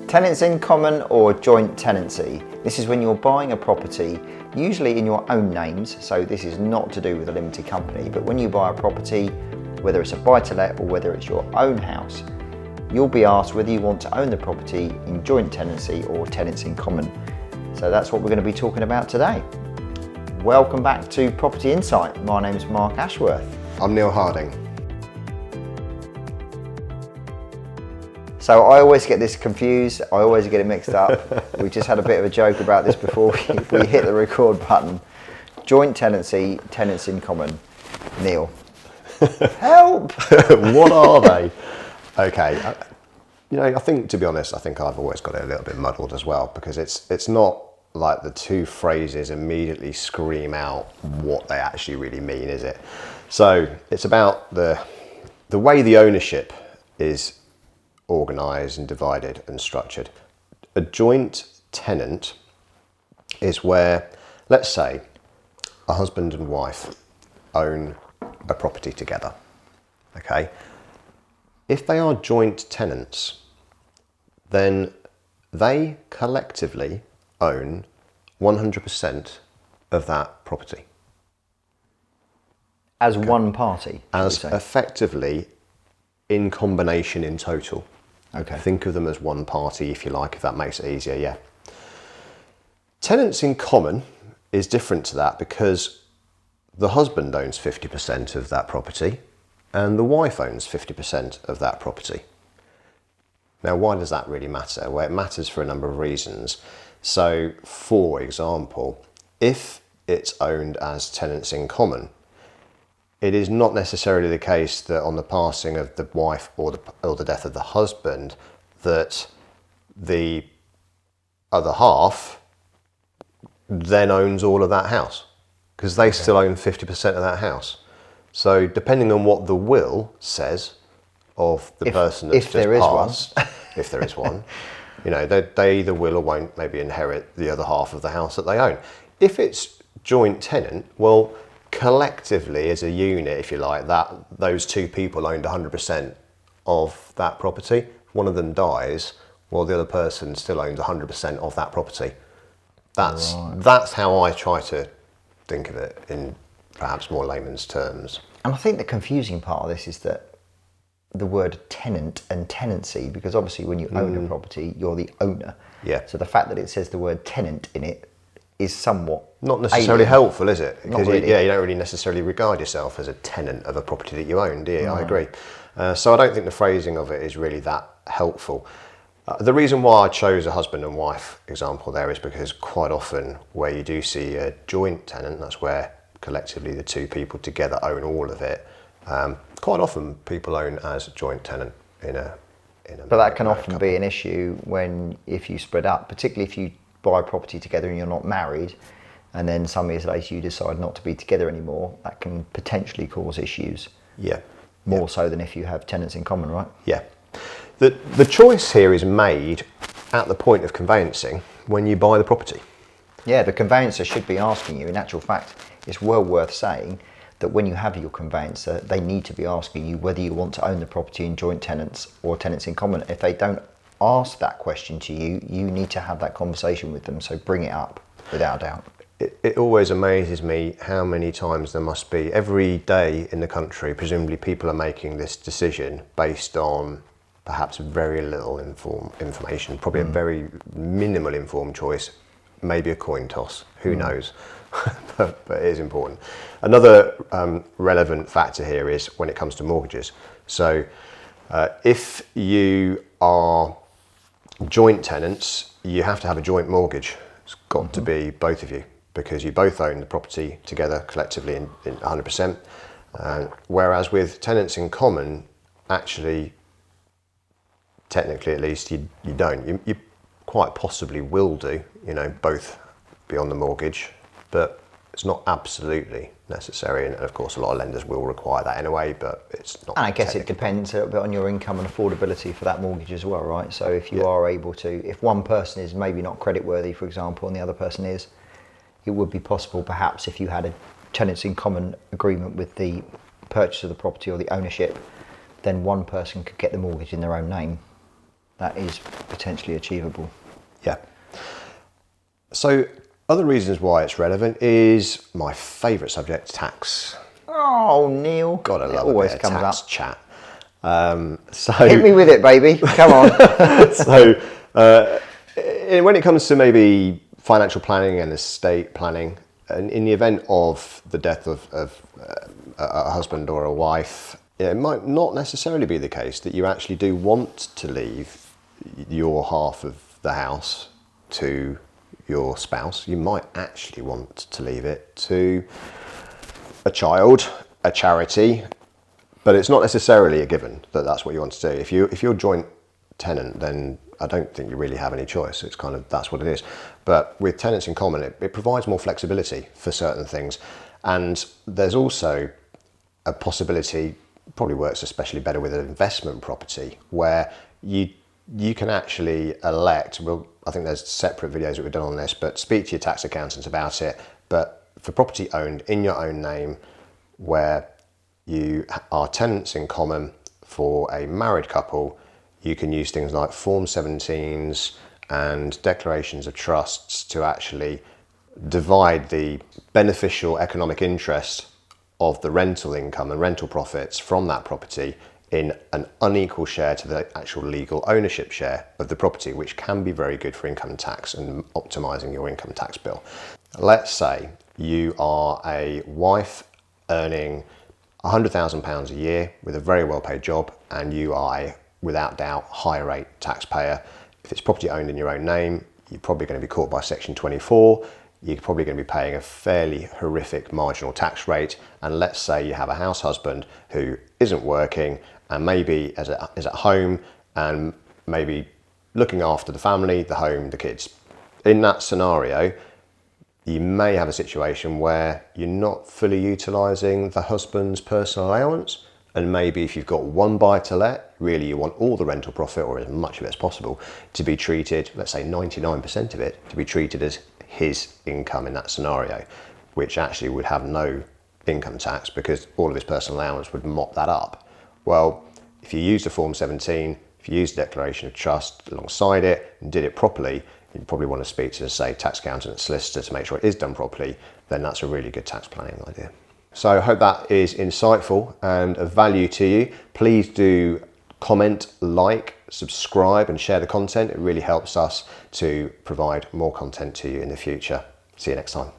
Tenants in common or joint tenancy. This is when you're buying a property, usually in your own names, so this is not to do with a limited company, but when you buy a property, whether it's a buy-to-let or whether it's your own house, you'll be asked whether you want to own the property in joint tenancy or tenants in common. So that's what we're going to be talking about today. Welcome back to Property Insight. My name is Mark Ashworth. I'm Neil Harding. So I always get this confused, I always get it mixed up. We just had a bit of a joke about this before we hit the record button. Joint tenancy, tenants in common. Neil, help! What are they? Okay, I think, to be honest, I think I've always got it a little bit muddled as well, because it's not like the two phrases immediately scream out what they actually really mean, is it? So it's about the way the ownership is organised and divided and structured. A joint tenant is where, let's say, a husband and wife own a property together, okay? If they are joint tenants, then they collectively own 100% of that property. As one party? As effectively in combination in total. Okay. Think of them as one party, if you like, if that makes it easier, yeah. Tenants in common is different to that because the husband owns 50% of that property and the wife owns 50% of that property. Now, why does that really matter? Well, it matters for a number of reasons. So, for example, if it's owned as tenants in common, it is not necessarily the case that on the passing of the wife or the death of the husband, that the other half then owns all of that house, because they still own 50% of that house. So depending on what the will says of the person that's just passed, if there is one, they either will or won't maybe inherit the other half of the house that they own. If it's joint tenant, well, collectively as a unit, if you like, that those two people owned 100% of that property. If one of them dies, well, the other person still owns 100% of that property. That's how I try to think of it in perhaps more layman's terms. And I think the confusing part of this is that the word tenant and tenancy, because obviously when you own a property, you're the owner. Yeah. So the fact that it says the word tenant in it is somewhat not necessarily helpful, is it? Because really. you don't really necessarily regard yourself as a tenant of a property that you own, do you? No. I agree. So I don't think the phrasing of it is really that helpful. The reason why I chose a husband and wife example there is because quite often where you do see a joint tenant, that's where collectively the two people together own all of it. Quite often people own as a joint tenant in a But that can often be an issue if you spread up, particularly if you buy a property together and you're not married, and then some years later you decide not to be together anymore. That can potentially cause issues. Yeah. More so than if you have tenants in common, right? Yeah. The choice here is made at the point of conveyancing when you buy the property. Yeah, the conveyancer should be asking you. In actual fact, it's well worth saying that when you have your conveyancer, they need to be asking you whether you want to own the property in joint tenants or tenants in common. If they don't ask that question to you, you need to have that conversation with them. So bring it up without a doubt. It always amazes me how many times there must be every day in the country. Presumably people are making this decision based on perhaps very little information, probably a very minimal informed choice, maybe a coin toss, who knows, but it is important. Another relevant factor here is when it comes to mortgages. So if you are joint tenants, you have to have a joint mortgage. It's got to be both of you, because you both own the property together collectively in 100%. Whereas with tenants in common, actually, technically at least, you don't. You quite possibly will do, both be on the mortgage, but it's not absolutely necessary. And of course, a lot of lenders will require that anyway, but it's not. And I guess it depends a little bit on your income and affordability for that mortgage as well, right? So if you are able to, if one person is maybe not creditworthy, for example, and the other person is, it would be possible perhaps if you had a tenants in common agreement with the purchase of the property or the ownership, then one person could get the mortgage in their own name. that is potentially achievable. Yeah. So other reasons why it's relevant is my favourite subject, tax. Oh, Neil. Gotta It love always a bit of comes tax up. chat. Hit me with it, baby. Come on. So when it comes to maybe financial planning and estate planning, and in the event of the death of a husband or a wife, it might not necessarily be the case that you actually do want to leave your half of the house to your spouse. You might actually want to leave it to a child, a charity, but it's not necessarily a given that that's what you want to do. If you're joint tenant, then I don't think you really have any choice. It's kind of, that's what it is. But with tenants in common, it provides more flexibility for certain things. And there's also a possibility, probably works especially better with an investment property, where you can actually elect, well, I think there's separate videos that we've done on this, but speak to your tax accountants about it. But for property owned in your own name, where you are tenants in common for a married couple, you can use things like Form 17s and declarations of trusts to actually divide the beneficial economic interest of the rental income and rental profits from that property in an unequal share to the actual legal ownership share of the property, which can be very good for income tax and optimizing your income tax bill. Let's say you are a wife earning £100,000 a year with a very well paid job, and you are, without doubt, higher rate taxpayer. If it's property owned in your own name, you're probably going to be caught by Section 24. You're probably going to be paying a fairly horrific marginal tax rate. And let's say you have a house husband who isn't working and maybe is at home and maybe looking after the family, the home, the kids. In that scenario, you may have a situation where you're not fully utilising the husband's personal allowance, and maybe if you've got one buy to let, really you want all the rental profit, or as much of it as possible, to be treated, let's say 99% of it, to be treated as his income in that scenario, which actually would have no income tax because all of his personal allowance would mop that up. Well, if you used a Form 17, if you used a declaration of trust alongside it and did it properly, you probably want to speak to, say, tax accountant and solicitor to make sure it is done properly. Then that's a really good tax planning idea. So I hope that is insightful and of value to you. Please do comment, like, subscribe and share the content. It really helps us to provide more content to you in the future. See you next time.